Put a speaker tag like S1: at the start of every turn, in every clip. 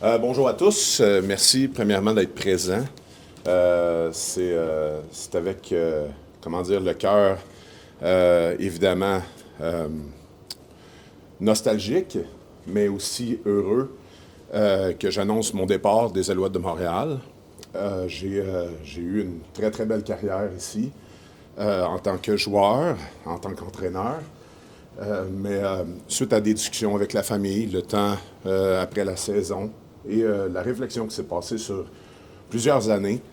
S1: Bonjour à tous. Merci premièrement d'être présent. C'est avec, comment dire, le cœur évidemment nostalgique, mais aussi heureux que j'annonce mon départ des Alouettes de Montréal. J'ai eu une très très belle carrière ici en tant que joueur, en tant qu'entraîneur. Mais suite à des discussions avec la famille, le temps après la saison et la réflexion qui s'est passée sur plusieurs années,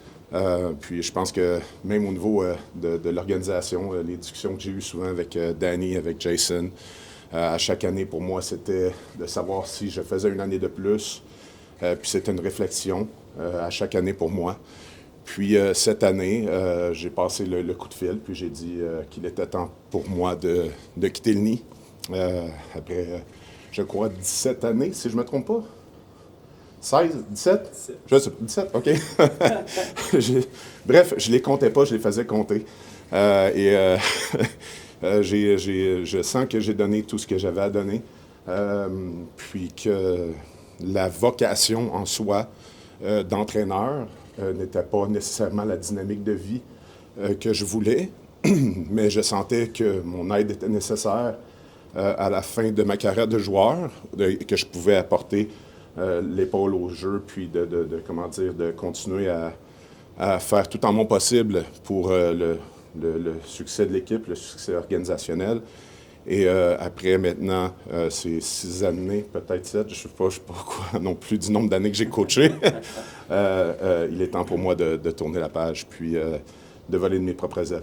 S1: puis je pense que même au niveau de l'organisation, les discussions que j'ai eues souvent avec Danny, avec Jason, à chaque année pour moi, c'était de savoir si je faisais une année de plus. Puis c'était une réflexion à chaque année pour moi. Puis cette année, j'ai passé le coup de fil, puis j'ai dit qu'il était temps pour moi de quitter le nid. Après, je crois, 17 années, si je ne me trompe pas. 16, 17? 17. Je sais pas, 17, OK. Bref, je ne les comptais pas, je les faisais compter. Je sens que j'ai donné tout ce que j'avais à donner. Puis que la vocation en soi d'entraîneur n'était pas nécessairement la dynamique de vie que je voulais, mais je sentais que mon aide était nécessaire à la fin de ma carrière de joueur, que je pouvais apporter l'épaule au jeu, puis comment dire, de continuer à faire tout en mon possible pour le succès de l'équipe, le succès organisationnel. Et après, maintenant, c'est 6 années, peut-être 7, je ne sais pas quoi non plus du nombre d'années que j'ai coaché. Il est temps pour moi de tourner la page, puis de voler de mes propres ailes.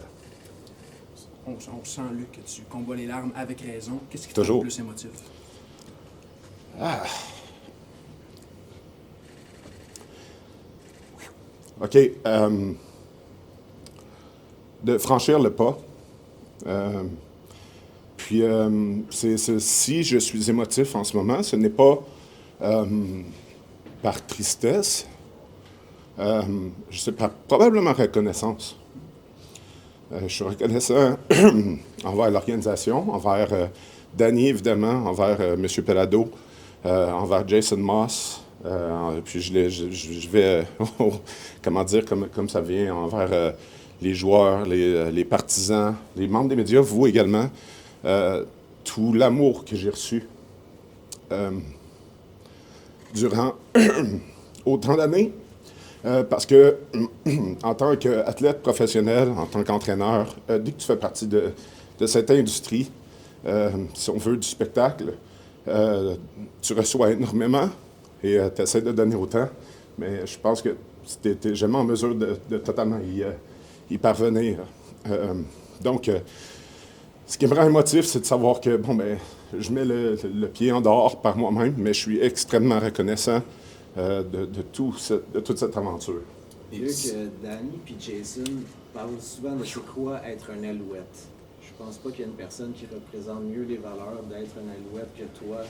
S2: On sent, Luc, que tu combats les larmes avec raison. Qu'est-ce qui te rend le plus émotif?
S1: OK. De franchir le pas. Puis, si je suis émotif en ce moment, ce n'est pas par tristesse, c'est probablement reconnaissance. Je suis reconnaissant envers l'organisation, envers Danny, évidemment, envers M. Pelado, envers Jason Moss. Puis je vais, comment dire, comme ça vient, envers les joueurs, les partisans, les membres des médias, vous également. Tout l'amour que j'ai reçu durant autant d'années, parce que en tant qu'athlète professionnel, en tant qu'entraîneur, dès que tu fais partie de cette industrie, si on veut, du spectacle, tu reçois énormément et tu essaies de donner autant, mais je pense que tu n'es jamais en mesure de totalement y parvenir. Donc, ce qui me rend émotif, c'est de savoir que, je mets le pied en dehors par moi-même, mais je suis extrêmement reconnaissant de toute cette aventure.
S3: Luc, Danny et Jason parlent souvent de c'est quoi être un alouette. Je pense pas qu'il y ait une personne qui représente mieux les valeurs d'être un alouette que toi.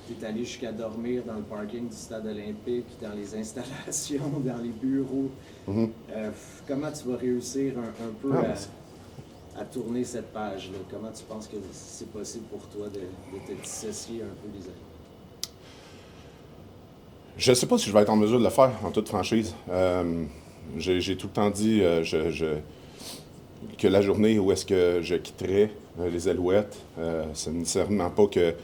S3: Tu es allé jusqu'à dormir dans le parking du stade olympique, dans les installations, dans les bureaux.
S1: Mm-hmm.
S3: Comment tu vas réussir un peu à tourner cette page-là? Comment tu penses que c'est possible pour toi de te dissocier un peu des autres?
S1: Je ne sais pas si je vais être en mesure de le faire, en toute franchise. J'ai tout le temps dit que la journée où est-ce que je quitterais les Alouettes, ce n'est nécessairement pas que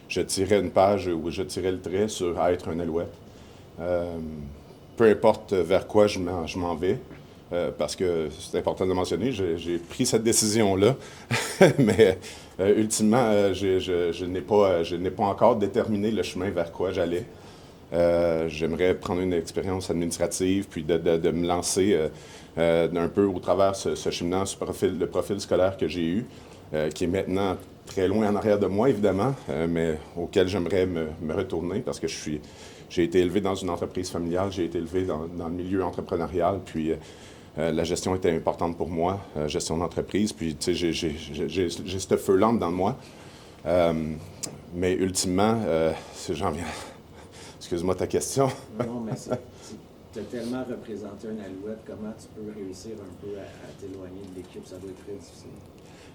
S1: je tirais une page où je tirais le trait sur être un Alouette. Peu importe vers quoi je m'en vais, parce que c'est important de mentionner, j'ai pris cette décision-là, mais ultimement, je n'ai pas encore déterminé le chemin vers quoi j'allais. J'aimerais prendre une expérience administrative, puis de me lancer un peu au travers ce cheminement, le profil scolaire que j'ai eu, qui est maintenant très loin en arrière de moi, évidemment, mais auquel j'aimerais me retourner parce que j'ai été élevé dans une entreprise familiale, j'ai été élevé dans le milieu entrepreneurial, puis la gestion était importante pour moi, gestion d'entreprise, puis tu sais, j'ai ce feu-là dans moi. Mais ultimement, j'en viens. Excuse-moi ta question.
S3: Non, mais tu as tellement représenté un Alouette, comment tu peux réussir un peu à t'éloigner de l'équipe? Ça doit être très difficile.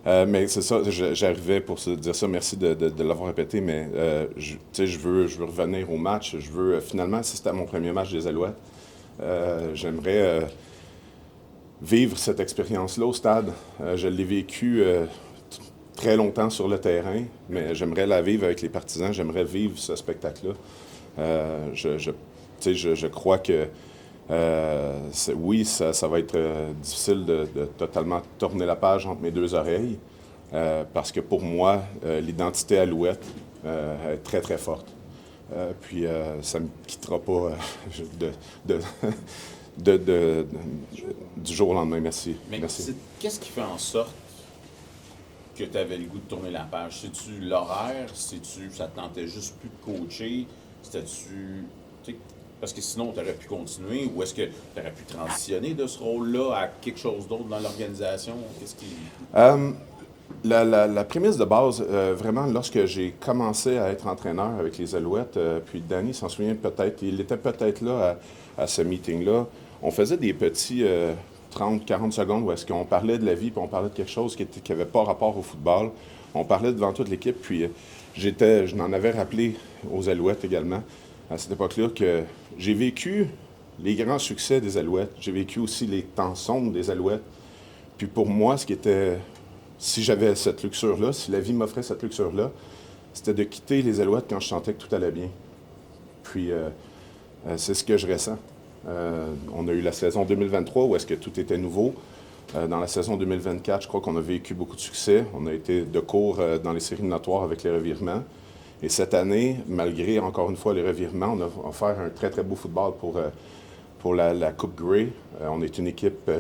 S1: Mais c'est ça, j'arrivais pour dire ça, merci de l'avoir répété, mais je veux revenir au match. Finalement, si c'était mon premier match des Alouettes, j'aimerais vivre cette expérience-là au stade. Je l'ai vécu très longtemps sur le terrain, mais j'aimerais la vivre avec les partisans, j'aimerais vivre ce spectacle-là. Je crois que oui, ça va être difficile de totalement tourner la page entre mes deux oreilles, parce que pour moi, l'identité Alouette est très, très forte. Puis ça ne me quittera pas du jour au lendemain. Merci.
S4: Mais
S1: Merci.
S4: Qu'est-ce qui fait en sorte que tu avais le goût de tourner la page? C'est-tu l'horaire? C'est-tu ça te tentait juste plus de coacher? C'était-tu... Parce que sinon, tu aurais pu continuer, ou est-ce que tu aurais pu transitionner de ce rôle-là à quelque chose d'autre dans l'organisation? Qu'est-ce qui...
S1: La prémisse de base, vraiment, lorsque j'ai commencé à être entraîneur avec les Alouettes, puis Danny s'en souvient peut-être, il était peut-être là à ce meeting-là, on faisait des petits 30-40 secondes où est-ce qu'on parlait de la vie, puis on parlait de quelque chose qui n'avait pas rapport au football. On parlait devant toute l'équipe, puis je m'en avais rappelé aux Alouettes également, à cette époque-là, que j'ai vécu les grands succès des Alouettes. J'ai vécu aussi les temps sombres des Alouettes. Puis pour moi, ce qui était... Si j'avais cette luxure-là, si la vie m'offrait cette luxure-là, c'était de quitter les Alouettes quand je sentais que tout allait bien. Puis c'est ce que je ressens. On a eu la saison 2023 où est-ce que tout était nouveau. Dans la saison 2024, je crois qu'on a vécu beaucoup de succès. On a été de court dans les séries éliminatoires avec les revirements. Et cette année, malgré, encore une fois, les revirements, on a offert un très, très beau football pour la Coupe Grey. On est une équipe...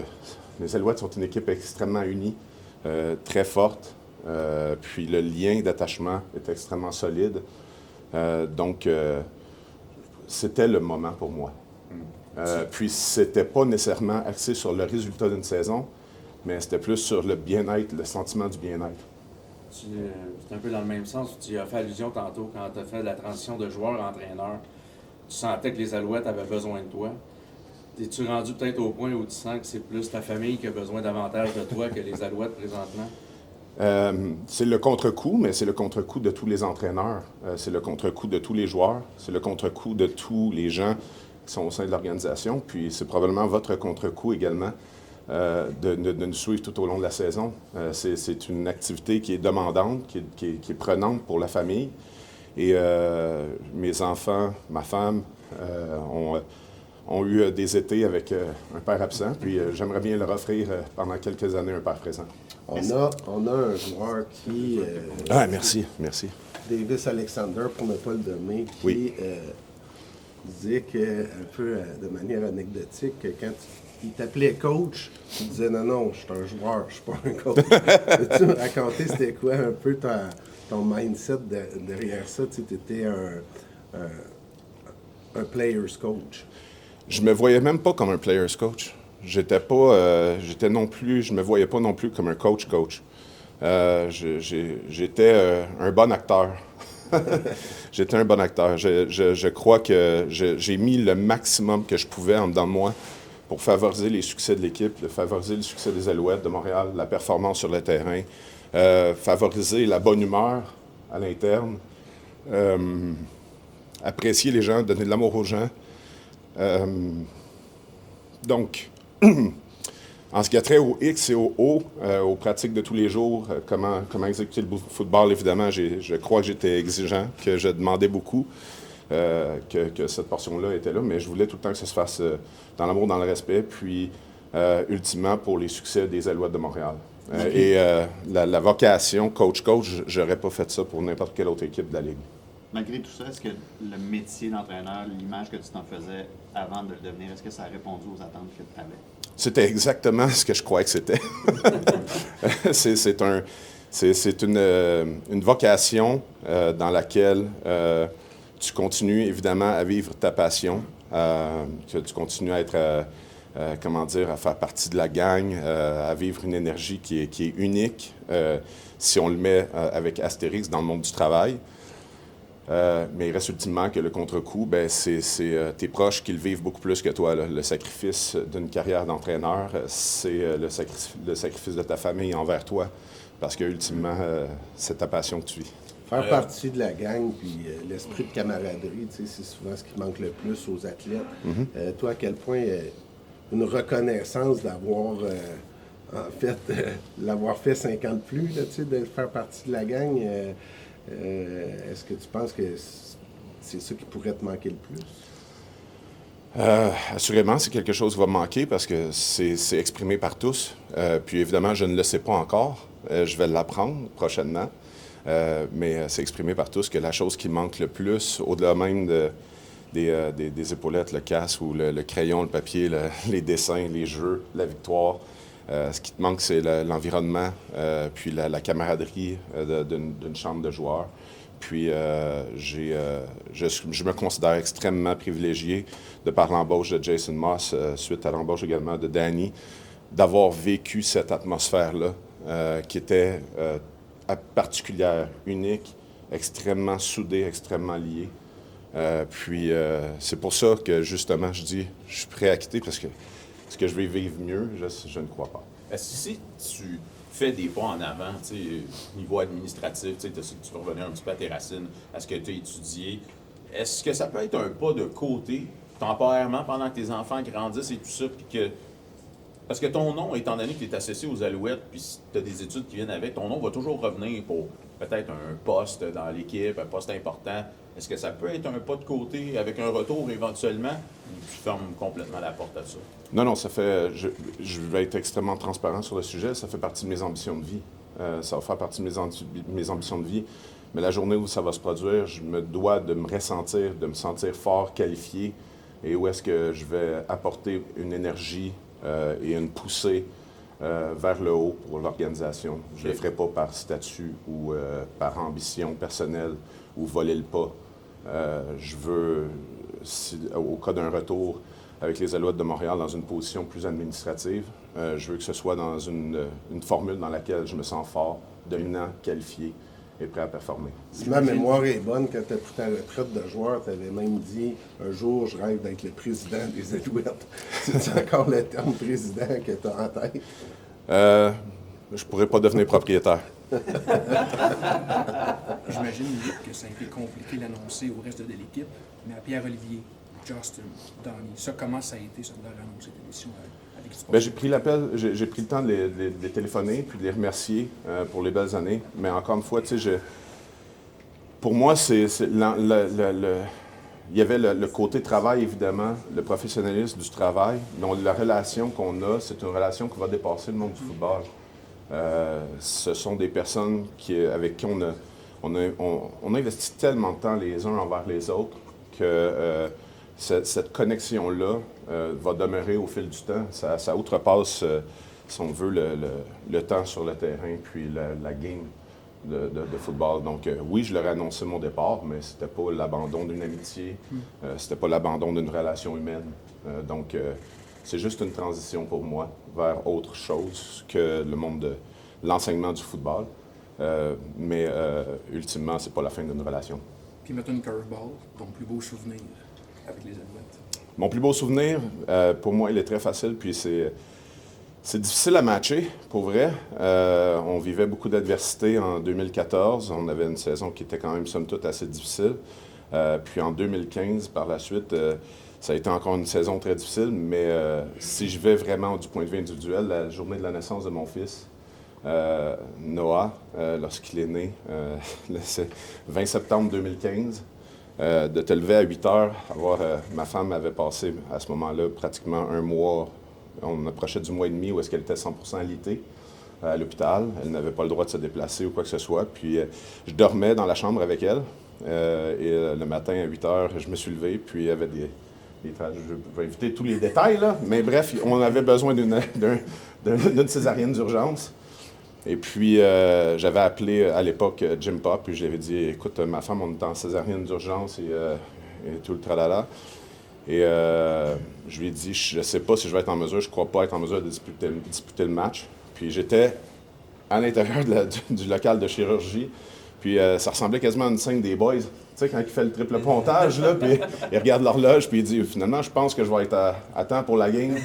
S1: les Alouettes sont une équipe extrêmement unie, très forte. Puis le lien d'attachement est extrêmement solide. Donc, c'était le moment pour moi. Puis c'était pas nécessairement axé sur le résultat d'une saison, mais c'était plus sur le bien-être, le sentiment du bien-être.
S5: C'est un peu dans le même sens. Tu as fait allusion tantôt quand tu as fait la transition de joueur à entraîneur. Tu sentais que les Alouettes avaient besoin de toi. Es-tu rendu peut-être au point où tu sens que c'est plus ta famille qui a besoin davantage de toi que les Alouettes présentement?
S1: C'est le contre-coup, mais c'est le contre-coup de tous les entraîneurs. C'est le contre-coup de tous les joueurs. C'est le contre-coup de tous les gens qui sont au sein de l'organisation. Puis c'est probablement votre contre-coup également. De nous suivre tout au long de la saison. C'est une activité qui est demandante, qui est prenante pour la famille. Et mes enfants, ma femme, ont eu des étés avec un père absent. Puis j'aimerais bien leur offrir pendant quelques années un père présent.
S6: On a un joueur qui...
S1: merci.
S6: Davis Alexander, pour ne pas le nommer, qui
S1: oui.
S6: Disait que, un peu de manière anecdotique, que quand il t'appelait coach, tu disais non, je suis un joueur, je suis pas un coach. Peux-tu me raconter c'était quoi un peu ton mindset derrière ça? Tu étais un player's coach. Je me voyais même pas comme un player's coach. Je me voyais pas non plus comme un coach. J'étais un bon acteur. J'étais un bon acteur. Je crois que j'ai mis le maximum que je pouvais en dedans de moi pour favoriser les succès de l'équipe, favoriser le succès des Alouettes de Montréal, la performance sur le terrain, favoriser la bonne humeur à l'interne, apprécier les gens, donner de l'amour aux gens. Donc, en ce qui a trait au X et au O, aux pratiques de tous les jours, comment exécuter le football, évidemment, je crois que j'étais exigeant, que je demandais beaucoup, que cette portion-là était là, mais je voulais tout le temps que ça se fasse dans l'amour, dans le respect, puis ultimement pour les succès des Alouettes de Montréal. Et la vocation coach, j'aurais pas fait ça pour n'importe quelle autre équipe de la Ligue.
S7: Malgré tout ça, est-ce que le métier d'entraîneur, l'image que tu t'en faisais avant de le devenir, est-ce que ça a répondu aux attentes que tu avais? C'était exactement ce que je croyais que c'était. C'est une vocation dans laquelle tu continues évidemment à vivre ta passion, que tu continues à être, à faire partie de la gang, à vivre une énergie qui est unique, si on le met avec Astérix dans le monde du travail. Mais il reste ultimement que le contre-coup, c'est tes proches qui le vivent beaucoup plus que toi. Là. Le sacrifice d'une carrière d'entraîneur, c'est le sacrifice de ta famille envers toi.
S1: parce que, ultimement, c'est ta passion que tu vis.
S8: Faire partie de la gang, puis l'esprit de camaraderie, c'est souvent ce qui manque le plus aux athlètes. Toi, à quel point une reconnaissance d'avoir, l'avoir fait 50 plus, là, de faire partie de la gang, est-ce que tu penses que c'est ça qui pourrait te manquer le plus?
S1: Assurément, c'est quelque chose qui va me manquer parce que c'est exprimé par tous. Puis évidemment, je ne le sais pas encore. Je vais l'apprendre prochainement. Mais c'est exprimé par tous que la chose qui manque le plus, au-delà même des épaulettes, le casque ou le crayon, le papier, les dessins, les jeux, la victoire, ce qui te manque, c'est l'environnement, puis la camaraderie d'une chambre de joueurs. Puis je me considère extrêmement privilégié de par l'embauche de Jason Moss, suite à l'embauche également de Danny, d'avoir vécu cette atmosphère-là qui était particulière, unique, extrêmement soudée, extrêmement liée. Puis c'est pour ça que justement je dis je suis prêt à quitter parce que est-ce que je vais vivre mieux? Je ne crois pas.
S4: Est-ce que si tu fais des pas en avant, niveau administratif, tu veux revenir un petit peu à tes racines, à ce que tu as étudié, est-ce que ça peut être un pas de côté, temporairement, pendant que tes enfants grandissent et tout ça, puis que... Parce que ton nom, étant donné que tu es associé aux Alouettes, puis si tu as des études qui viennent avec, ton nom va toujours revenir pour peut-être un poste dans l'équipe, un poste important. Est-ce que ça peut être un pas de côté avec un retour éventuellement, ou tu fermes complètement la porte à ça?
S1: Non, ça fait... Je vais être extrêmement transparent sur le sujet. Ça fait partie de mes ambitions de vie. Ça va faire partie de mes ambitions de vie. Mais la journée où ça va se produire, je me dois de me ressentir, de me sentir fort, qualifié, et où est-ce que je vais apporter une énergie et une poussée vers le haut pour l'organisation. Je ne le ferai pas par statut ou par ambition personnelle ou voler le pas. Je veux, au cas d'un retour avec les Alouettes de Montréal dans une position plus administrative, je veux que ce soit dans une formule dans laquelle je me sens fort, dominant, qualifié et prêt à performer.
S8: Si ma mémoire est bonne, quand tu as pris ta retraite de joueur, tu avais même dit « Un jour, je rêve d'être le président des Alouettes ». C'est encore le terme président que tu as en tête?
S1: Je pourrais pas devenir propriétaire.
S2: J'imagine que ça a été compliqué d'annoncer au reste de l'équipe, mais à Pierre-Olivier, Justin, Donnie, ça, comment ça a été, ça, de leur annoncer cette décision avec ce
S1: Bien, j'ai pris l'appel, j'ai pris le temps de les téléphoner puis de les remercier pour les belles années. Mais encore une fois, tu sais, pour moi, il y avait le côté travail, évidemment, le professionnalisme du travail. Donc, la relation qu'on a, c'est une relation qui va dépasser le monde du football. Ce sont des personnes avec qui on a investi tellement de temps les uns envers les autres que cette connexion-là va demeurer au fil du temps. Ça outrepasse, si on veut, le temps sur le terrain puis la game de football. Donc, oui, je leur ai annoncé mon départ, mais c'était pas l'abandon d'une amitié, c'était pas l'abandon d'une relation humaine. Donc, c'est juste une transition pour moi vers autre chose que le monde de l'enseignement du football. Mais ultimement, c'est pas la fin d'une relation.
S2: Puis mettons une curveball, ton plus beau souvenir avec les Alouettes.
S1: Mon plus beau souvenir, pour moi, il est très facile, puis c'est difficile à matcher, pour vrai. On vivait beaucoup d'adversité en 2014. On avait une saison qui était quand même, somme toute, assez difficile. Puis en 2015, par la suite, ça a été encore une saison très difficile, mais si je vais vraiment du point de vue individuel, la journée de la naissance de mon fils, Noah, lorsqu'il est né, le 20 septembre 2015, de te lever à 8 heures, ma femme avait passé à ce moment-là pratiquement un mois, on approchait du mois et demi où est-ce qu'elle était 100% alitée à l'hôpital. Elle n'avait pas le droit de se déplacer ou quoi que ce soit. Puis je dormais dans la chambre avec elle et le matin à 8 heures, je me suis levé, puis il y avait je vais éviter tous les détails, là, mais bref, on avait besoin d'une césarienne d'urgence. Et puis, j'avais appelé à l'époque Jim Pop, puis j'avais dit, écoute, ma femme, on est en césarienne d'urgence et tout le tralala. Et je lui ai dit, je ne sais pas si je vais être en mesure, je ne crois pas être en mesure de disputer le match. Puis j'étais à l'intérieur du local de chirurgie, puis ça ressemblait quasiment à une scène des Boys. Tu sais, quand il fait le triple pontage, là, puis il regarde l'horloge, puis il dit, finalement, je pense que je vais être à temps pour la game.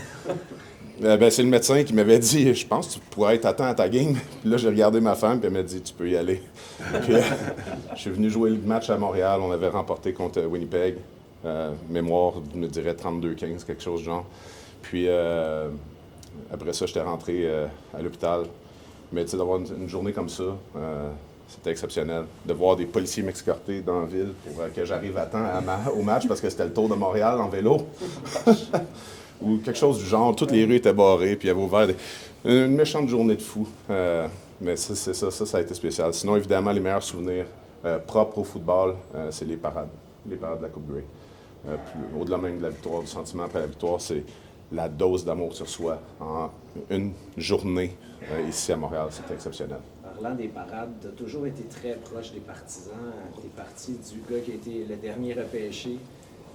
S1: C'est le médecin qui m'avait dit, je pense que tu pourrais être à temps à ta game. Puis là, j'ai regardé ma femme, puis elle m'a dit, tu peux y aller. Puis je suis venu jouer le match à Montréal. On avait remporté contre Winnipeg. Mémoire, je me dirais 32-15, quelque chose du genre. Puis après ça, j'étais rentré à l'hôpital. Mais tu sais, d'avoir une journée comme ça, c'était exceptionnel. De voir des policiers m'escorter dans la ville pour que j'arrive à temps au match parce que c'était le Tour de Montréal en vélo. Ou quelque chose du genre. Toutes les rues étaient barrées, puis il y avait ouvert une méchante journée de fou. Mais ça a été spécial. Sinon, évidemment, les meilleurs souvenirs propres au football, c'est les parades. Les parades de la Coupe Grey. Au-delà même de la victoire, du sentiment après la victoire, c'est la dose d'amour que tu reçois en une journée ici à Montréal. C'était exceptionnel.
S3: Parlant des parades, tu as toujours été très proche des partisans. Tu es parti du gars qui a été le dernier repêché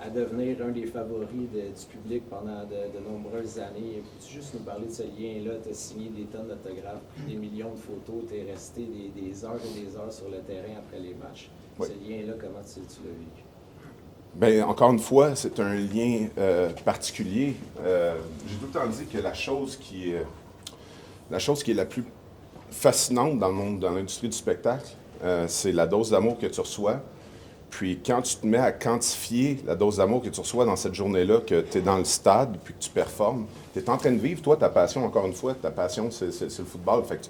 S3: à devenir un des favoris du public pendant de nombreuses années. Peux-tu juste nous parler de ce lien-là? Tu as signé des tonnes d'autographes, des millions de photos, tu es resté des heures et des heures sur le terrain après les matchs. Oui. Ce lien-là, comment tu l'as vécu?
S1: Bien, encore une fois, c'est un lien particulier. J'ai tout le temps dit que la chose qui est la plus fascinante dans le monde, dans l'industrie du spectacle, c'est la dose d'amour que tu reçois. Puis quand tu te mets à quantifier la dose d'amour que tu reçois dans cette journée-là, que tu es dans le stade, puis que tu performes, tu es en train de vivre, toi, ta passion, encore une fois, ta passion, c'est le football. Fait que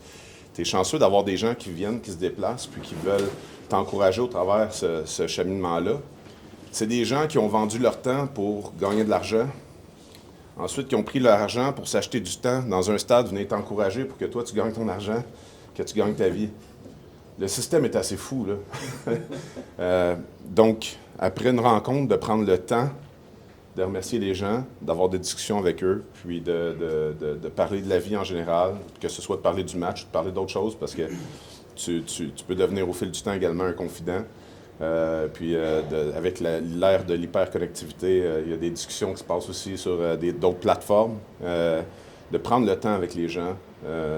S1: tu es chanceux d'avoir des gens qui viennent, qui se déplacent, puis qui veulent t'encourager au travers ce cheminement-là. C'est des gens qui ont vendu leur temps pour gagner de l'argent. Ensuite, qui ont pris leur argent pour s'acheter du temps dans un stade, venir t'encourager pour que toi, tu gagnes ton argent, que tu gagnes ta vie. Le système est assez fou, là. Donc, après une rencontre, de prendre le temps de remercier les gens, d'avoir des discussions avec eux, puis de parler de la vie en général, que ce soit de parler du match, de parler d'autres choses, parce que tu peux devenir au fil du temps également un confident. Avec l'ère de l'hyperconnectivité, il y a des discussions qui se passent aussi sur d'autres plateformes. De prendre le temps avec les gens,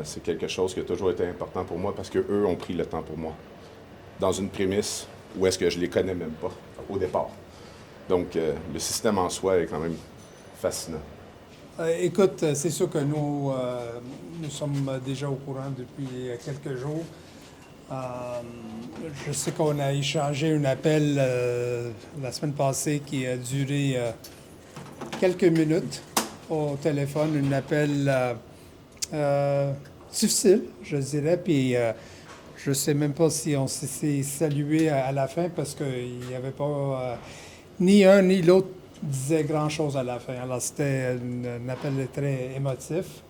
S1: c'est quelque chose qui a toujours été important pour moi parce qu'eux ont pris le temps pour moi. Dans une prémisse où est-ce que je les connais même pas au départ. Donc, le système en soi est quand même fascinant.
S9: Écoute, c'est sûr que nous sommes déjà au courant depuis quelques jours. Je sais qu'on a échangé un appel la semaine passée qui a duré quelques minutes au téléphone, un appel difficile, je dirais, puis je sais même pas si on s'est salué à la fin parce qu'il n'y avait pas ni un ni l'autre disait grand-chose à la fin. Alors c'était un appel très émotif.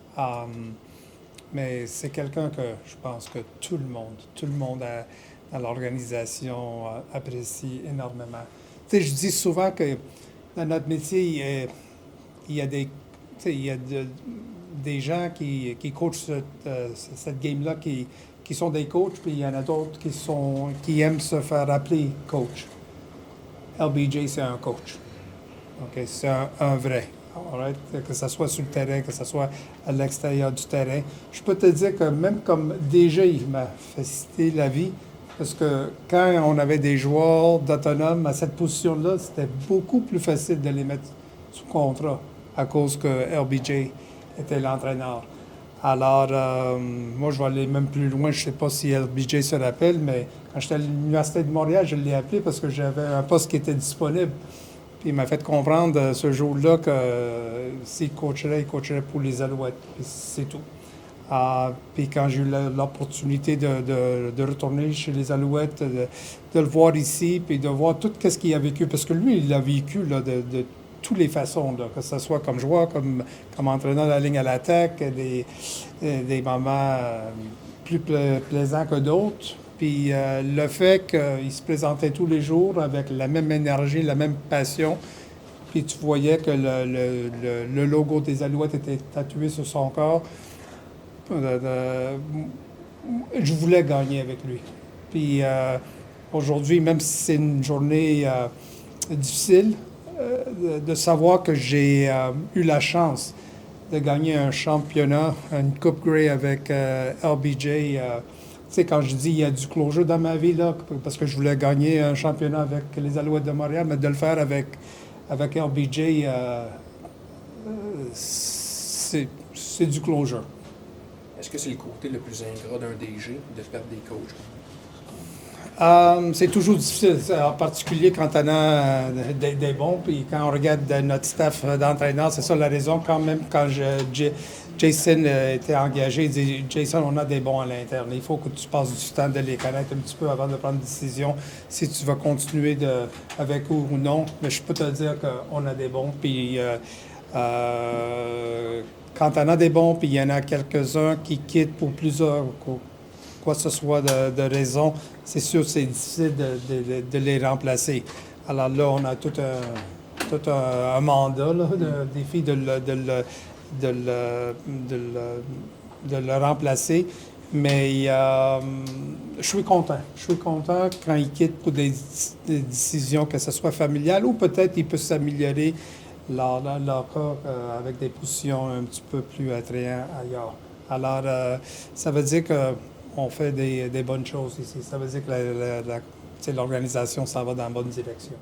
S9: Mais c'est quelqu'un que je pense que tout le monde dans l'organisation apprécie énormément. Tu sais, je dis souvent que dans notre métier, il y a des gens qui coachent cette game-là, qui sont des coachs, puis il y en a d'autres qui aiment se faire appeler coach. LBJ, c'est un coach. Okay? C'est un vrai. Right? Que ce soit sur le terrain, que ce soit à l'extérieur du terrain. Je peux te dire que même comme DG, il m'a facilité la vie parce que quand on avait des joueurs d'autonomes à cette position-là, c'était beaucoup plus facile de les mettre sous contrat à cause que LBJ était l'entraîneur. Alors, moi, je vais aller même plus loin. Je ne sais pas si LBJ se rappelle, mais quand j'étais à l'Université de Montréal, je l'ai appelé parce que j'avais un poste qui était disponible. Puis il m'a fait comprendre ce jour-là que s'il coacherait, il coacherait pour les Alouettes. Puis c'est tout. Puis quand j'ai eu l'opportunité de retourner chez les Alouettes, de le voir ici, puis de voir tout ce qu'il a vécu, parce que lui, il l'a vécu là, de toutes les façons, là, que ce soit comme joueur, comme entraîneur de la ligne à l'attaque, des moments plus plaisants que d'autres. Puis le fait qu'il se présentait tous les jours avec la même énergie, la même passion, puis tu voyais que le logo des Alouettes était tatoué sur son corps, je voulais gagner avec lui. Puis aujourd'hui, même si c'est une journée difficile, de savoir que j'ai eu la chance de gagner un championnat, une Coupe Grey avec LBJ. Tu sais, quand je dis il y a du closure dans ma vie, là, parce que je voulais gagner un championnat avec les Alouettes de Montréal, mais de le faire avec LBJ, c'est du closure.
S2: Est-ce que c'est le côté le plus ingrat d'un DG de perdre des coachs?
S9: C'est toujours difficile, en particulier quand on a des bons. Puis quand on regarde notre staff d'entraîneurs, c'est ça la raison. Quand même, quand Jason était engagé, il dit Jason, on a des bons à l'interne. Il faut que tu passes du temps de les connaître un petit peu avant de prendre une décision si tu vas continuer avec eux ou non. Mais je peux te dire qu'on a des bons. Puis quand on a des bons, puis il y en a quelques-uns qui quittent pour plusieurs. Quoi que ce soit de raison, c'est sûr que c'est difficile de les remplacer. Alors là, on a tout un mandat, là, de défi de le remplacer. Mais je suis content. Je suis content quand il quitte pour des décisions, que ce soit familiales ou peut-être il peut s'améliorer leur cas avec des positions un petit peu plus attrayantes ailleurs. Alors, ça veut dire qu'on fait des bonnes choses ici. Ça veut dire que l'organisation s'en va dans la bonne direction.